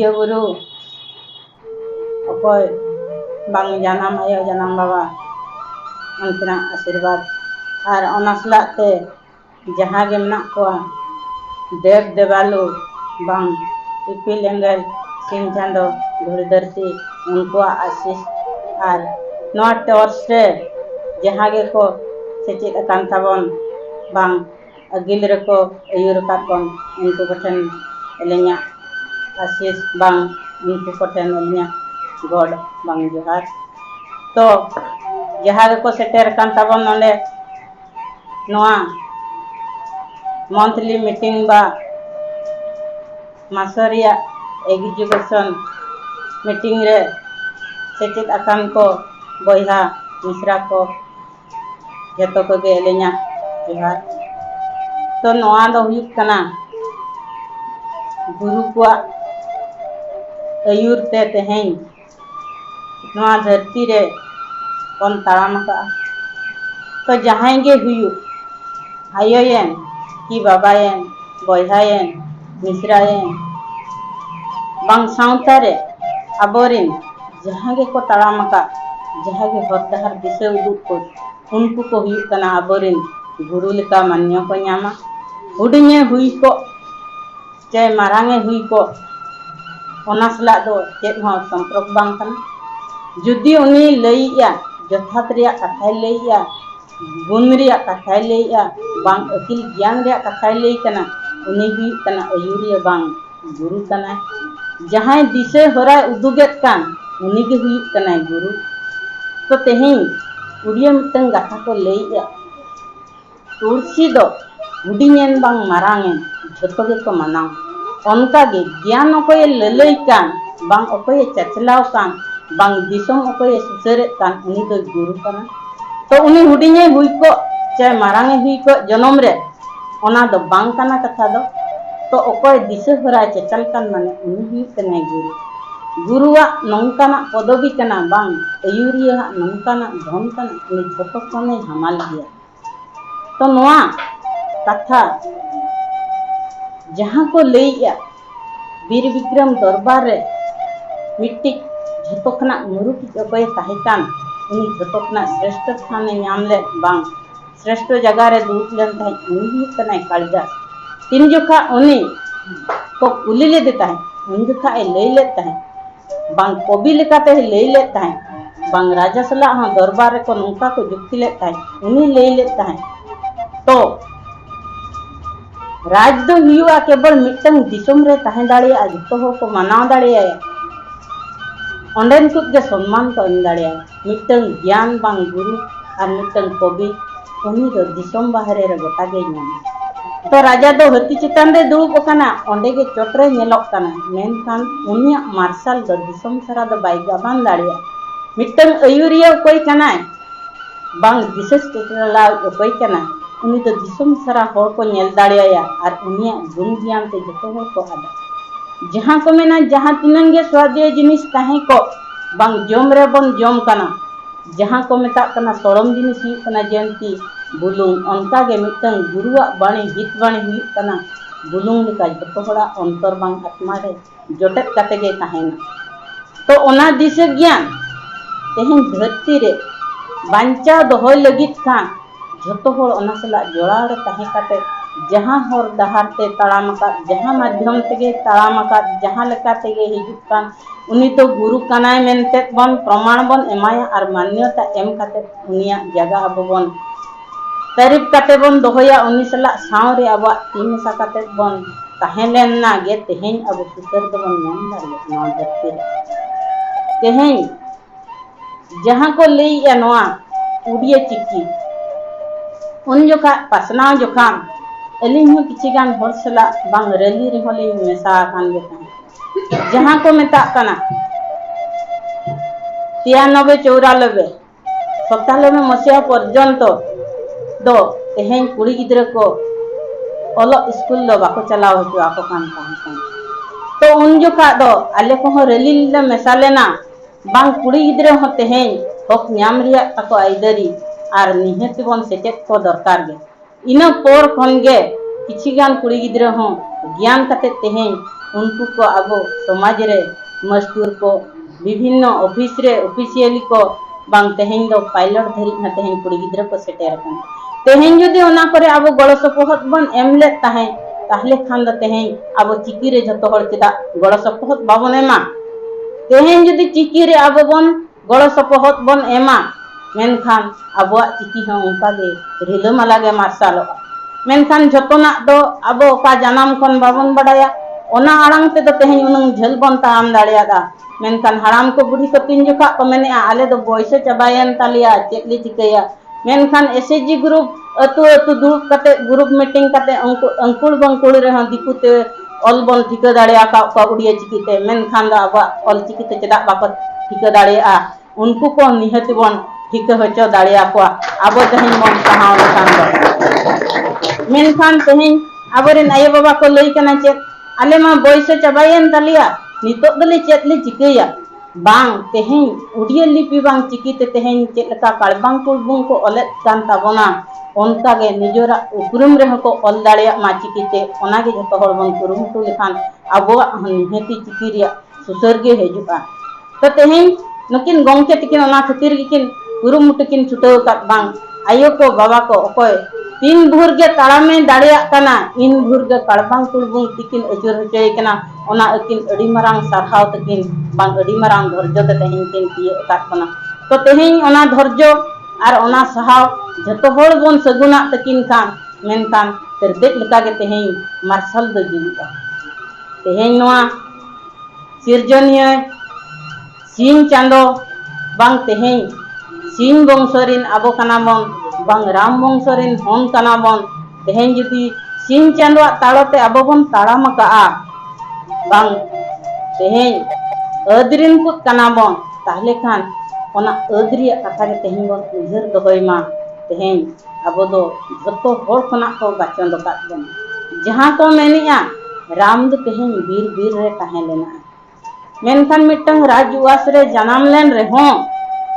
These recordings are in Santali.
आद्य गुरु अकोय बांग जानम आयो जानम बाबा उनकिना आशीर्वाद और अनासलाते जहाँ गे मेना कोआ देव देवालु बांग इपिल एंगल सिंह चांदो धूल धरती उनको आशीष और नोआ टॉर्च से जहाँ गे को सेचित अकान ताबन बांग अगिल रको अयुर काबन उनको बटन एलेnya आशीष बांग उनको बटन एलेnya गॉड बांग जोहार तो जहाँ गे को सेटर अकान ताबन नोंडे नोआ मंथली मीटिंग बा मासरिया एग्जीक्यूशन मीटिंग रे सेचित अकान को बोहा मिश्रा को जतो को गे एलेnya जोहार तो नोआ दो हुयुक कना गुरु को अयुर ते तेहें नोआ धरती रे बन ताड़ाम का तो जहाँ गे हुयुक आयोयन कि बाबायन बोहायन मिश्रायन बांग साउता रे अबोरिन जहाँ गे को ताड़ाम का जहाँ गे हर डहर दिशा उदुग को उनको को हुयुक कना अबोरिन गुरु लेका मान्य को न्यामा हुडिंगे हुई को चाहे मारांगे हुई को ओनासला दो चेत हो संपर्क बांग कना जुदी उनी लईया जथात रिया कथाय लईया गुण रिया कथाय लईया बांग अकिल ज्ञान रिया कथाय लई कना उनी हुई कना अयुरिया बांग गुरु कना जहां दिशे होराय उदुगेत कान उनी गे हुई कना गुरु तो तेहें उड़िया मितंग गाथा को लईया तुलसी दो हुडिंगेन बांग मारांगेन झतो गे को मनाव उनका गे ज्ञान अकोय ललई कान बांग अकोय चचलाव कान बांग दिसोम अकोय सुसरेत कान उनी दो गुरु कना तो उनी हुडिंगे हुई को चाहे मारांगे हुई को जन्म रे ओना दो बांग कना कथा दो तो अकोय दिशे होराय चचल कान माने उनी हुई कना गुरु गुरुआ नौकाना पदवी कना बांग अयुरिया नौकाना धन कना उनी झतो कोने हमाल गया तो नोआ कथा जहाँ को लईया वीर विक्रम दरबार रे मिट्टी झटोखना मुरुक अकोय ताहिकान उनी झटोखना श्रेष्ठ स्थान नाम ले बांग श्रेष्ठ जगह रे दूत लेन ताहि उनी कना कालिदास तीन जोखा उनी को कुली ले देता है उन जोखा ए लई लेता है बांग कवि लेकाते लई लेता है बांग राजा सला हां दरबार रे को नौका को जुक्ति लेता है उनी लई लेता है तो राज दो हुआ केवल मिटंग दिसोम रे ताहे दाड़िया जतो हो को मनाव दाड़िया ओंडेन को गे सम्मान को एम दाड़िया मिटंग ज्ञान बांग गुरु और मिटंग कवि उनी दो दिसोम बाहरे रे गोटा गे नाम तो राजा दो हती चितान रे दुड़ुब कना ओंडे गे चोटरे नेलोक कना मेनखान उनिया मार्शल दो दिसोम सारा दो बाई गाबान दाड़िया मिटंग अयुरिया कोई कना बांग विशेष टेकला कोई कना उनी तो दिसोम सारा होर को नेल दाड़िया और उनिया गुण ज्ञान ते जतो होर को आदा जहाँ को मेना जहाँ तिनंगे स्वादीय जिनिस ताहे को बांग जोम रे बन जोम कना जहाँ को मेता कना सोरम जिनिस हुई कना जयंती बुलुंग उनका गे मिटंग गुरुआ बाणी गीत बाणी हुई कना बुलुंग लेका जतो होड़ा अंतर बांग आत्मा रे जोटेत काते गे ताहेना तो ओना दिशे ज्ञान तेहें धरती रे बांचा दोहय लगित खान झतो होड़ ओना सला जोड़ा रे ताहे काते जहाँ होर दहार ते ताड़ाम का जहाँ माध्यम तेगे ताड़ाम का जहाँ लेका तेगे हिजुक कान उनी तो गुरु कनाय मेनते बन प्रमाण बन एमाया और मान्यता एम काते उनिया जगह अब बन तारीफ काते बन दोहया उनी सला साव रे अब तीन सा काते बन ताहे लेन ना गे तेहें अब सुतर दो बन नाम दाड़िया नोआ धरती तेहें जहाँ को लई या नोआ उड़िया चिक्की उन जोखा पासनाव जोखा अलिंग हो किछि गान होर सला बांग रैली रे होली मेसा कान गे जहाँ को मेता कना 93 94 97 मसिया पर्यंत दो तेहें कुड़ी गिद्रा को ओलो स्कूल दो बाको चलाव हजु आको कान तो उन जोखा दो आले को हो रैली ले मेसा लेना बांग कुड़ी गिद्रा हो तेहें हक न्याम रिया ताको आइदरी और निहत बन सेचेत को दरकार गे इना पोर खन गे किछि गान कुड़ी गिद्रा हो ज्ञान काते तेहें उनको को अब समाज रे मजदूर को विभिन्न ऑफिस रे ऑफिशियली को बांग तेहें दो पायलट धरी ना तेहें कुड़ी गिद्रा को सेटेर कन तेहें जुदी ओना करे अब गड़ सपोहत बन एमले ताहे ताहले खान दो तेहें अब चिकी रे जतो हर चिदा गड़ सपोहत बाबन एमा तेहें जुदी चिकी रे अब बन गड़ सपोहत बन एमा मेनखान अबुआ चिकी हं उनका गे रिलमाला गे मार्शाल मेनखान जतोना दो अब का जनाम खन बाबन बडाया ओना आड़ांग ते दो तेहें उनंग झल बन ताम दाड़ियादा मेनखान हराम को बुढ़ी को तीन जुका को मेने आले दो बॉयसे चबायन तालिया चेकली चिकैया मेनखान एसएसजी ग्रुप अतु अतु दुड़ुब कते ग्रुप मीटिंग कते अंकुड़ बंकुड़ रे हं दिकुते ऑल बन ठिका दाड़िया का उड़िया चिकीते मेनखान दा अब ऑल चिकीते चदा बाको ठिका दाड़िया उनको को निहत बन ठिका होचो दाड़िया को अब तेहें मन कहां लेखान दो मेनखान तेहें अबरेन आयो बाबा को लई कना चे आले मा बॉयसे चबायन तालिया नितो दले चेतले चिकैया बांग तेहें उड़िया लिपि बांग चिकीते तेहें चेलका कलबांग कुलबुंग को ओले कान ताबोना ओनका गे निजोरा उपरुम रे को ओल दाड़िया मा चिकीते ओना गे जतो हर बन कुरुमुटु लेखान अबो निहति चिकी रिया सुसर गे हेजुआ तो तेहें नकिन गंके तिकिन ओना खातिर गिकिन कुरुमुटु किन छुटो का बांग आयो को बाबा को ओकोय तीन भूर के ताड़ामे दाड़िया कना इन भूर के कलबांग कुलबुंग तिकिन अजुर होचय कना ओना अकिन अड़ी मरांग सारहाव तकिन बांग अड़ी मरांग धैर्य ते तेहें किन तिये अकात कना तो तेहें ओना धैर्य आर ओना सहाव जतो हर बन सगुना तकिन खान मेनखान तेरदेक लेका गे तेहें मार्शल दो जुलुआ तेहें नोआ सिरजनिय सिंह चांदो बांग तेहें सिंह वंशरिन आबो कना बन बांग राम वंशरिन हन कना बन तेहें जुदी सिंह चांदो ताड़ोते आबो बन ताड़ाम काआ बांग तेहें अदरिन को कना बन ताहले खान ओना अदरिया कथा के तेहें बन उजर दोहयमा तेहें आबो दो जतो हर खना को बाचन दोकात बन जहां को मेनिया राम दो तेहें बीर बीर रे ताहे लेना मेनखान मिटंग राजउवास रे जनाम लेन रे हों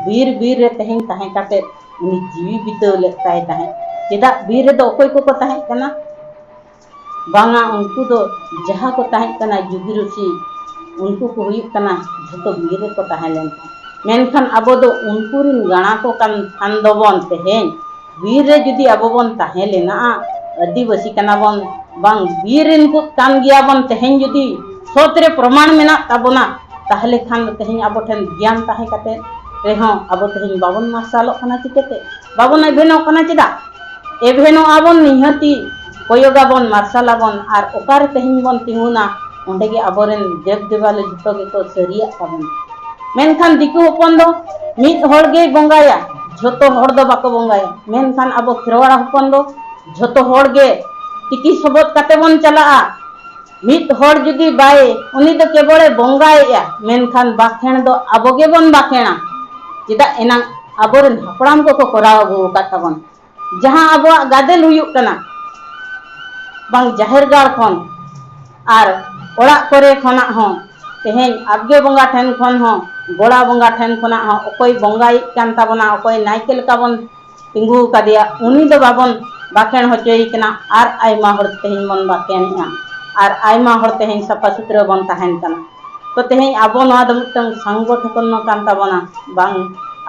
बीर बीर रे तेहें ताहे काटे उनी जीवी बिताव ले ताहे ताहे चेदा बीर रे दो ओकोय को ताहे कना बांगा उनको दो जहां को ताहे कना जुगी ऋषि उनको को हुई कना जतो बीर रे को ताहे लेन मेनखान अबो दो उनको रिन गाना को कान थान दो बन तेहें बीर रे जुदी अबो बन ताहे लेना आदिवासी कना बन बांग बीर रिन को कान गिया बन तेहें जुदी सोतरे प्रमाण मेना ताबोना ताहले खान तेहें अबो ठेन ज्ञान ताहे कते रेहों अबो तेहें बाबन मार्शालो कना चिकेते बाबन एभेनो कना चिदा एभेनो आबन निहति कोयोगा बन मार्शाला बन आर ओकार तेहें बन तिंगुना ओंडे गे अबोरेन देव देवाले जतो गे को सरिया ताबन मेनखान दिकु होपन दो मिद हर गे बंगाया जतो हर दो बाको बंगाया मेनखान अबो खेरवाड़ा होपन दो जतो हर गे टिकी सबत काते बन चलाआ मिद हर जुदी बाय उनी दो केवले बंगाया मेनखान बाखेण दो अबो गे बन बाखेणा चिदा एना अबोरेन हपड़ाम को कोराव अगु काताबन जहां अबो गादेल हुयुक कना बांग जाहिर गाड़ खन आर ओड़ा करे खना हो तेहें आगे बंगा ठेन खन हो गोड़ा बंगा ठेन खना हो ओकोय बंगाई कान ताबना ओकोय नायके लेका बन तिंगु कादिया उनी दो बाबन बाखेण होचय कना आर आयमा हर तेहें मन बाखेणिया आर आयमा हर तेहें सफा सुथरा बन ताहेन कना तो तेहें अबो नोआ दो मिटंग संगठन कान ताबना बांग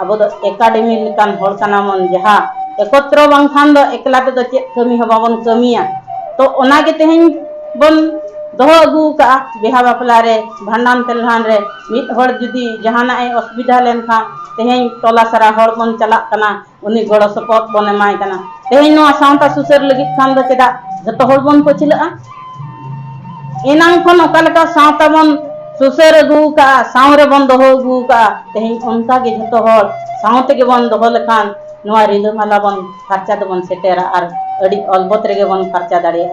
अबो दो एकाडेमी लेकान हर कना मन जहा एकत्र बांग खान दो एकला ते दो चेत कमी हो बाबन कमिया तो ओना गे तेहें बन दोहो अगु का बिहा बापला रे भांडान तेलहान रे मिद हर जुदी जहाना ए असुविधा लेन खा तेहें टोला सारा हर बन चला कना उनी गड़ो सपोर्ट बन एमाय कना तेहें नोआ सावता सुसर लगी खान दो चेदा जतो हर बन पछिला एनांग खन ओका लेका सावता बन सुसर अगु का सावरे बन दोहो अगु का तेहें उनका गे जतो हर सावते गे बन दोहो लेखान नोआ रिलमाला बन खर्चा दो बन सेटेरा आर अड़ी अलबत रे गे बन खर्चा दाड़िया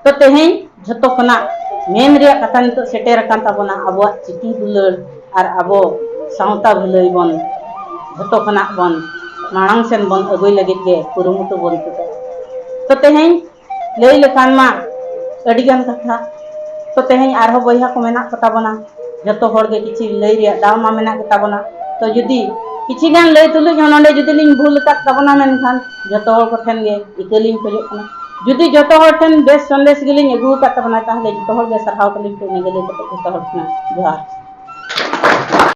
तो तेहें जतो खना मेन रे कथा नितो सेटेर कान ताबोना अबो चिकी दुलर आर अबो सावता भुलई बन जतो खना बन मांग सेन बन अगुई लगित गे कुरुमुटु बन तो तेहें लई लेखान मा अड़ी गान कथा तो तेहें आरहो बहिया को मेना को ताबोना जतो हर गे किछि लई रे दाव मा मेना को ताबोना तो जुदी किछि गान लई तुलु नोंडे जुदी लिन भूल का ताबोना मेनखान जतो हर को ठेन गे इकलिन खोजो कना जुदी जो हर ठेन बेस संदेश गिलिंग अगू का तबना ताहले जो हर बेस सरहाव तलिंग पे नेगले तो हर ठेन जोहार।